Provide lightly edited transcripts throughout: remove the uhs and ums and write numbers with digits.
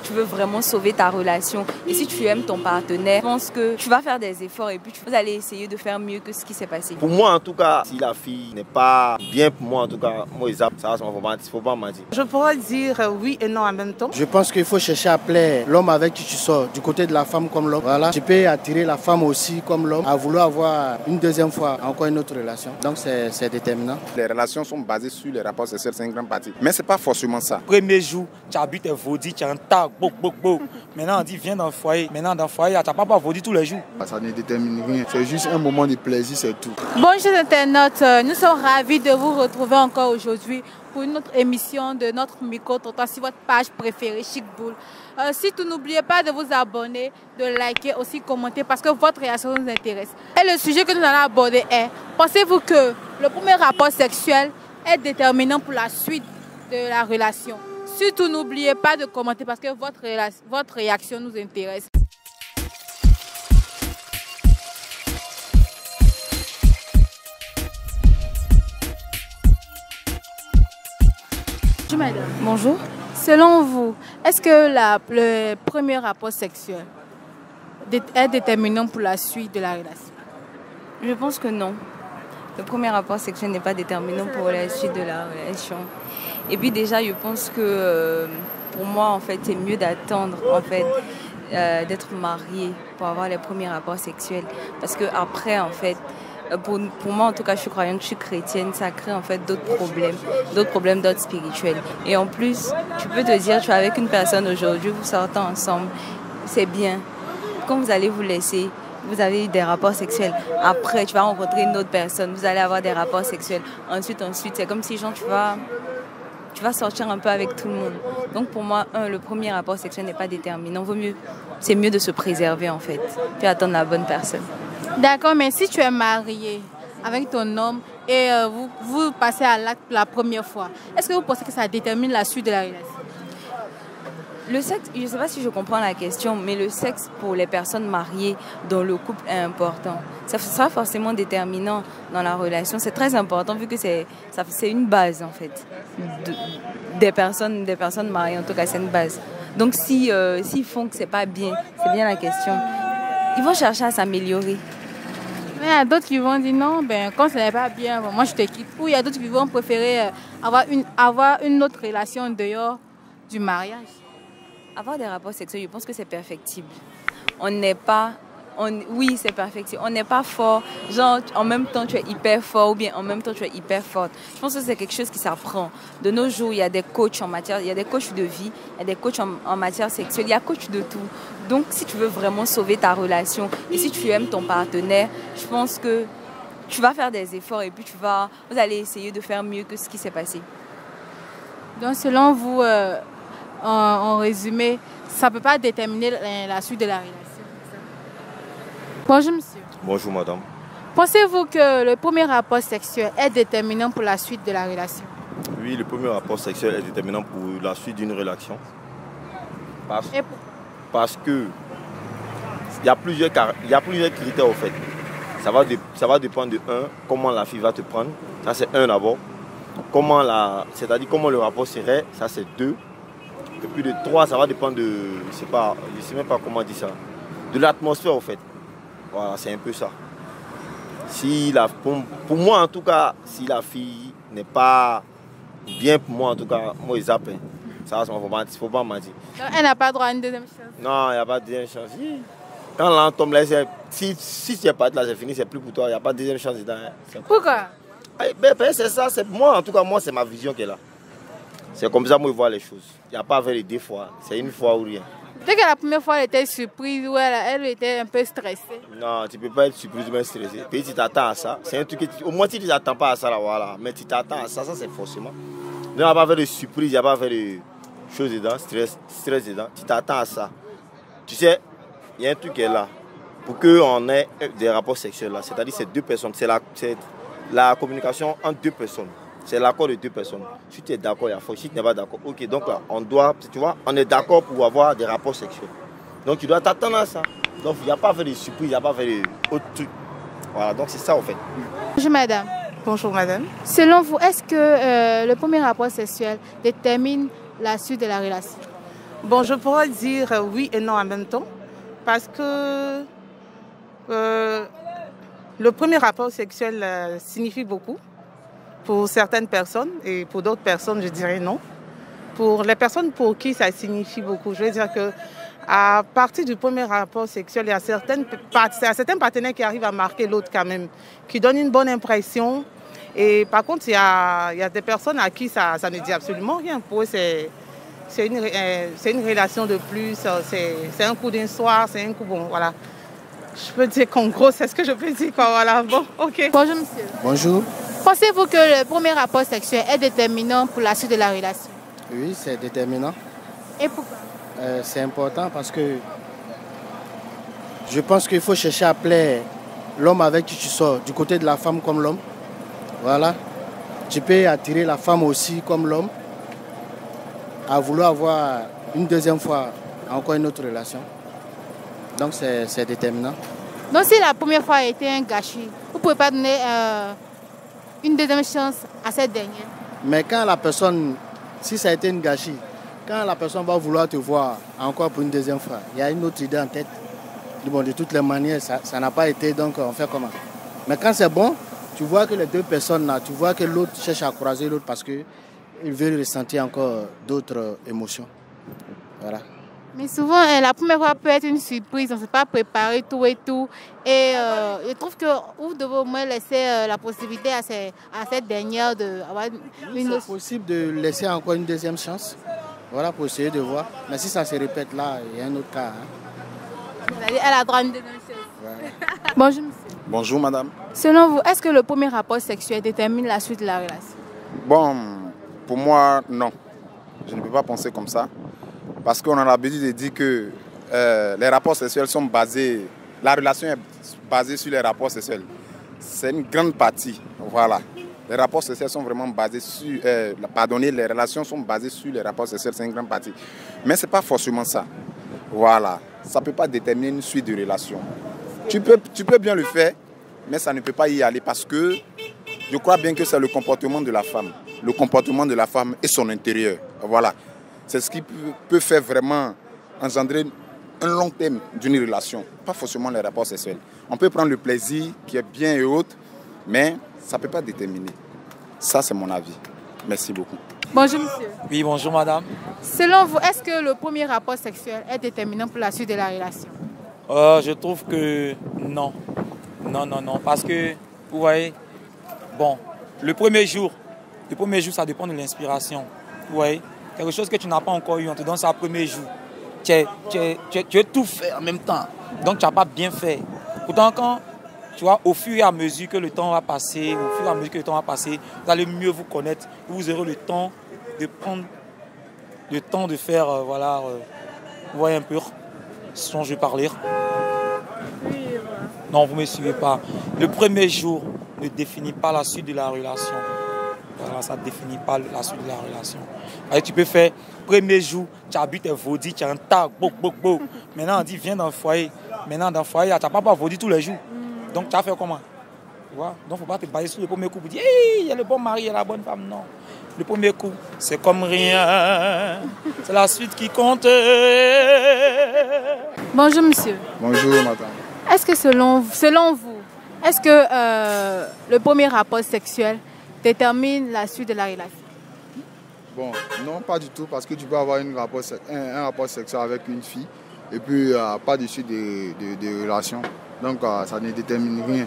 tu veux vraiment sauver ta relation et si tu aimes ton partenaire, je pense que tu vas faire des efforts et puis vous allez essayer de faire mieux que ce qui s'est passé. Pour moi, en tout cas, si la fille n'est pas bien pour moi, en tout cas, moi, ça ne faut pas mentir. Je pourrais dire oui et non en même temps. Je pense qu'il faut chercher à plaire l'homme avec qui tu sors, du côté de la femme comme l'homme. Voilà. Tu peux attirer la femme aussi comme l'homme, à vouloir avoir une deuxième fois encore une autre relation. Donc c'est déterminant. Les relations sont basées sur les rapports sexuels, c'est une grande partie. Mais ce n'est pas forcément ça. Premier jour, tu habites tes vaudis, tu es en tag, bouk. Maintenant on dit viens dans le foyer. Maintenant dans le foyer, tu n'as pas vaudis tous les jours. Ça ne détermine rien. C'est juste un moment de plaisir, c'est tout. Bonjour internautes, nous sommes ravis de vous retrouver encore aujourd'hui pour une autre émission de notre micro-trottoir sur votre page préférée Chic Boule. Surtout n'oubliez pas de vous abonner, de liker, aussi commenter parce que votre réaction nous intéresse. Et le sujet que nous allons aborder est, pensez-vous que le premier rapport sexuel est déterminant pour la suite de la relation? Surtout n'oubliez pas de commenter parce que votre réaction nous intéresse. Bonjour madame. Bonjour. Selon vous, est-ce que le premier rapport sexuel est déterminant pour la suite de la relation? Je pense que non. Le premier rapport sexuel n'est pas déterminant pour la suite de la relation. Et puis déjà, je pense que pour moi, en fait, c'est mieux d'attendre en fait d'être marié pour avoir les premiers rapports sexuels. Parce que après, en fait, pour moi, en tout cas, je suis croyante, je suis chrétienne, ça crée en fait d'autres problèmes d'ordre spirituel. Et en plus, tu peux te dire, tu es avec une personne aujourd'hui, vous sortez ensemble, c'est bien. Quand vous allez vous laisser, vous avez des rapports sexuels. Après, tu vas rencontrer une autre personne, vous allez avoir des rapports sexuels. Ensuite, c'est comme si genre, tu vas sortir un peu avec tout le monde. Donc pour moi, le premier rapport sexuel n'est pas déterminant. C'est mieux de se préserver en fait, puis attendre la bonne personne. D'accord, mais si tu es marié avec ton homme et vous passez à l'acte la première fois, est-ce que vous pensez que ça détermine la suite de la relation? Le sexe, je ne sais pas si je comprends la question, mais le sexe pour les personnes mariées dans le couple est important. Ça sera forcément déterminant dans la relation. C'est très important vu que c'est une base en fait. Des personnes mariées, en tout cas, c'est une base. Donc s'ils font que c'est pas bien, c'est bien la question. Ils vont chercher à s'améliorer. Mais il y a d'autres qui vont dire non, quand ce n'est pas bien, moi je te quitte. Ou il y a d'autres qui vont préférer avoir une autre relation en dehors du mariage. Avoir des rapports sexuels, je pense que c'est perfectible. Oui, c'est perfectible. On n'est pas fort, genre en même temps tu es hyper fort ou bien en même temps tu es hyper forte. Je pense que c'est quelque chose qui s'apprend. De nos jours, il y a des coachs il y a des coachs de vie, il y a des coachs en matière sexuelle, il y a coachs de tout. Donc si tu veux vraiment sauver ta relation et si tu aimes ton partenaire, je pense que tu vas faire des efforts et puis vous allez essayer de faire mieux que ce qui s'est passé. Donc selon vous, en résumé, ça ne peut pas déterminer la suite de la relation. Bonjour monsieur. Bonjour madame. Pensez-vous que le premier rapport sexuel est déterminant pour la suite de la relation? Oui, le premier rapport sexuel est déterminant pour la suite d'une relation. Parce que il y a plusieurs critères au fait. Ça va dépendre de comment la fille va te prendre. Ça c'est un d'abord. C'est-à-dire comment le rapport serait, ça c'est 2. Et puis de 3, ça va dépendre de, je sais même pas comment dire ça, de l'atmosphère au fait. Voilà, c'est un peu ça. Pour moi en tout cas, si la fille n'est pas bien pour moi en tout cas, moi je zappe. Ça, il ne faut pas mentir. Donc elle n'a pas droit à une deuxième chance? Non, il n'y a pas de deuxième chance. Quand l'on tombe là, si tu n'es pas là, c'est fini, c'est plus pour toi, il n'y a pas de deuxième chance dedans. Pourquoi? C'est ça, moi en tout cas, moi c'est ma vision qui est là. C'est comme ça que moi je vois les choses. Il n'y a pas à faire les 2 fois, c'est une fois ou rien. Peut-être que la première fois elle était surprise ou elle était un peu stressée. Non, tu ne peux pas être surprise ou même stressée. Puis tu t'attends à ça. C'est un truc au moins si tu ne t'attends pas à ça, là, voilà. Mais tu t'attends à ça, ça c'est forcément. Il n'y a pas à faire de surprise, il n'y a pas à faire de choses dedans, stress dedans. Tu t'attends à ça. Tu sais, il y a un truc qui est là. Pour qu'on ait des rapports sexuels là, c'est-à-dire c'est 2 personnes, c'est la communication entre 2 personnes. C'est l'accord de 2 personnes. Si tu es d'accord, il y a faux. Si tu n'es pas d'accord, ok. Donc là, on est d'accord pour avoir des rapports sexuels. Donc tu dois t'attendre à ça. Donc il n'y a pas à faire de surprise, il n'y a pas à faire d'autres trucs. Voilà, donc c'est ça en fait. Bonjour madame. Bonjour madame. Selon vous, est-ce que le premier rapport sexuel détermine la suite de la relation? Bon, je pourrais dire oui et non en même temps. Parce que le premier rapport sexuel signifie beaucoup pour certaines personnes et pour d'autres personnes, je dirais non. Pour les personnes pour qui ça signifie beaucoup, je veux dire que à partir du premier rapport sexuel, il y a certains partenaires qui arrivent à marquer l'autre quand même, qui donnent une bonne impression. Et par contre, il y a des personnes à qui ça ne dit absolument rien. Pour eux, c'est une relation de plus, c'est un coup d'un soir, c'est un coup, bon, voilà. Je peux dire qu'en gros, c'est ce que je peux dire, quoi, voilà. Bon, ok. Bonjour, monsieur. Bonjour. Pensez-vous que le premier rapport sexuel est déterminant pour la suite de la relation? Oui, c'est déterminant. Et pourquoi? C'est important parce que je pense qu'il faut chercher à plaire l'homme avec qui tu sors, du côté de la femme comme l'homme. Voilà. Tu peux attirer la femme aussi comme l'homme, à vouloir avoir une deuxième fois encore une autre relation. Donc c'est déterminant. Donc si la première fois a été un gâchis, vous ne pouvez pas donner une deuxième chance à cette dernière? Mais quand la personne, si ça a été une gâchis, quand la personne va vouloir te voir encore pour une deuxième fois, il y a une autre idée en tête. Bon, de toutes les manières, ça n'a pas été, donc on fait comment? Mais quand c'est bon, tu vois que les deux personnes là, tu vois que l'autre cherche à croiser l'autre parce qu'il veut ressentir encore d'autres émotions. Voilà. Mais souvent, la première fois peut être une surprise, on ne s'est pas préparé tout et tout. Et je trouve que vous devez au moins laisser la possibilité à cette dernière d'avoir une autre... C'est possible de laisser encore une deuxième chance, voilà, pour essayer de voir. Mais si ça se répète là, il y a un autre cas. Elle a droit à une deuxième chance. Ouais. Bonjour, monsieur. Bonjour, madame. Selon vous, est-ce que le premier rapport sexuel détermine la suite de la relation? Bon, pour moi, non. Je ne peux pas penser comme ça. Parce qu'on a l'habitude de dire que les rapports sexuels sont basés... La relation est basée sur les rapports sexuels. C'est une grande partie, voilà. Les rapports sexuels sont vraiment basés sur... les relations sont basées sur les rapports sexuels, c'est une grande partie. Mais ce n'est pas forcément ça. Voilà. Ça ne peut pas déterminer une suite de relation. Tu peux bien le faire, mais ça ne peut pas y aller parce que je crois bien que c'est le comportement de la femme. Le comportement de la femme et son intérieur. Voilà. C'est ce qui peut faire vraiment engendrer un long terme d'une relation. Pas forcément les rapports sexuels. On peut prendre le plaisir qui est bien et autre, mais ça ne peut pas déterminer. Ça, c'est mon avis. Merci beaucoup. Bonjour, monsieur. Oui, bonjour, madame. Selon vous, est-ce que le premier rapport sexuel est déterminant pour la suite de la relation? Je trouve que non. Non. Parce que, vous voyez, bon, le premier jour, ça dépend de l'inspiration. Vous voyez, quelque chose que tu n'as pas encore eu, on te donne ça le premier jour. Tu as tout fait en même temps. Donc, tu n'as pas bien fait. Pourtant, quand, tu vois, au fur et à mesure que le temps va passer, vous allez mieux vous connaître. Vous aurez le temps de prendre le temps de faire, vous voyez un peu, sans je parler. Oui, voilà. Non, vous ne me suivez pas. Le premier jour ne définit pas la suite de la relation. Voilà, ça ne définit pas la suite de la relation. Alors, tu peux faire, premier jour, tu habites tes vaudis, tu as un tag, boc. Maintenant, on dit, viens dans le foyer. Maintenant, dans le foyer, tu n'as pas vaudis tous les jours. Donc, tu as fait comment? Donc, il ne faut pas te baser sur le premier coup pour dire, hey, il y a le bon mari, il y a la bonne femme. Non. Le premier coup, c'est comme rien. C'est la suite qui compte. Bonjour, monsieur. Bonjour, madame. Est-ce que selon vous, est-ce que le premier rapport sexuel détermine la suite de la relation? Bon, non, pas du tout, parce que tu peux avoir un rapport sexuel avec une fille et puis pas de suite de relation. Donc, ça ne détermine rien.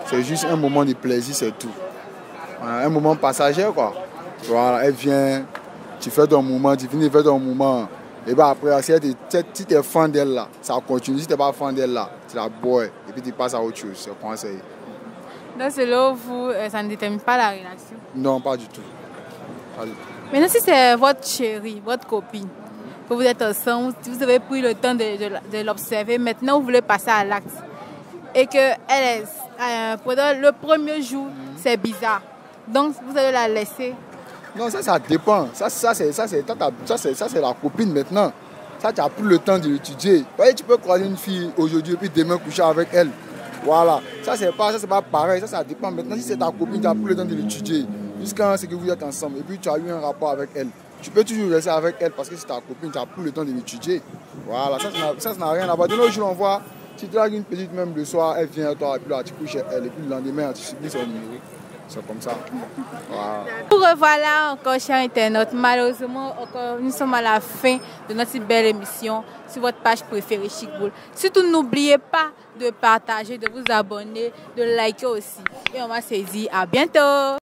C'est juste un moment de plaisir, c'est tout. Un moment passager, quoi. Voilà, elle vient, tu fais ton mouvement, tu finis de faire ton mouvement. Et bien après, si tu es fan d'elle là, ça continue. Si tu n'es pas fan d'elle là, tu la bois et puis tu passes à autre chose. C'est conseil. Donc selon vous, ça ne détermine pas la relation? Non, pas du tout. Maintenant, si c'est votre chérie, votre copine, que vous êtes ensemble, vous avez pris le temps de l'observer, maintenant vous voulez passer à l'acte. Et que elle est, pendant le premier jour, c'est bizarre. Donc vous allez la laisser. Non, ça dépend. Ça c'est la copine maintenant. Ça, tu as pris le temps de l'étudier. Vous voyez, tu peux croiser une fille aujourd'hui et puis demain coucher avec elle. Voilà. Ça, c'est pas pareil. Ça dépend. Maintenant, si c'est ta copine, tu as pris le temps de l'étudier. Jusqu'à ce que vous êtes ensemble. Et puis, tu as eu un rapport avec elle. tu peux toujours rester avec elle parce que c'est ta copine, tu n'as plus le temps de l'étudier. Voilà, ça n'a rien à voir. De nos jours, on voit, tu dragues une petite même le soir, elle vient à toi, et puis là, tu couches elle, et puis le lendemain, tu supplies son numéro. C'est comme ça. Voilà. Nous revoilà encore, chers internautes. Malheureusement, encore, nous sommes à la fin de notre belle émission sur votre page préférée Chicboul. Surtout, n'oubliez pas de partager, de vous abonner, de liker aussi. Et on va se dire à bientôt.